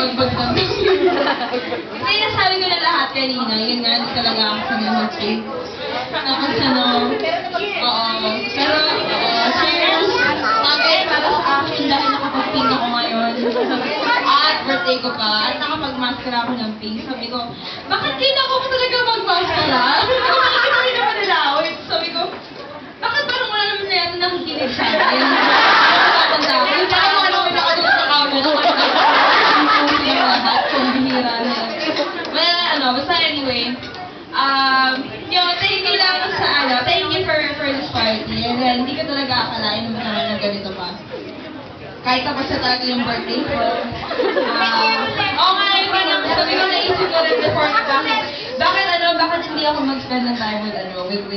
bagbag kami. Kasi nasabi ko na lahat kanina, yun nga, hindi talaga ako sa mag-pink. Tapos ano, oo. Pero, cheers! Bagay para sa akin dahil nakapag-pink ako ngayon. At birthday ko pa, at nakapag-maskara ako ng pink. Sabi ko, bakit kailangan ko talaga mag-maskara? Bakit hindi naman nilawit? Sabi ko, bakit parang wala naman na yan nakikinig sa akin? Nakakanda ko. Yung parang mga naman nakadulog sa camera. Yung lahat, kung bihira na yan. Well, basta anyway, thank you lang sa thank you for this party. And then, hindi ko talaga akalain naman naman ng ganito pa. Kahit tapos na talaga yung birthday ko. Oo nga, iba naman. Sabi ko, naisip ko rin before na bakit hindi ako mag-spend ng time with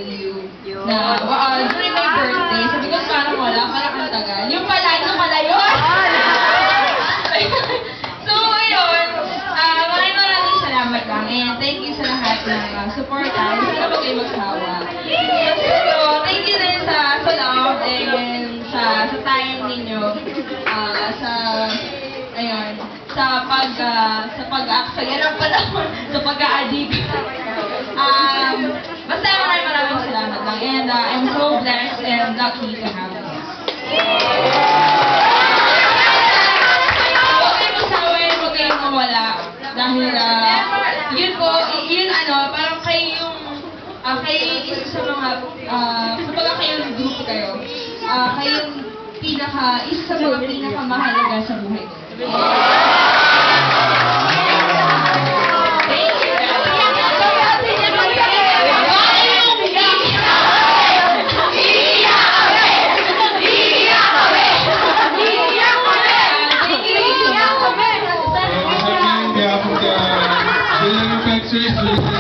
you. Na, during my birthday, sabi ko, parang ang tagal. Yung pala yun! So, ayun, maraming salamat lang. And thank you sa lahat ng support. Hindi na ba kayo magsawa. So, thank you din sa love and sa time ninyo. Sa pag-aksaya ng panahon, sa pag-a-addict. Basta maraming salamat lang. And I'm so blessed and lucky to have you. Huwag kayong magsawin, huwag kayong mawala. Dahil, parang kayo isa sa mga, kapag kayong grupo kayo, kayong isa sa mga pinakamahalaga sa buhay ko. Seriously.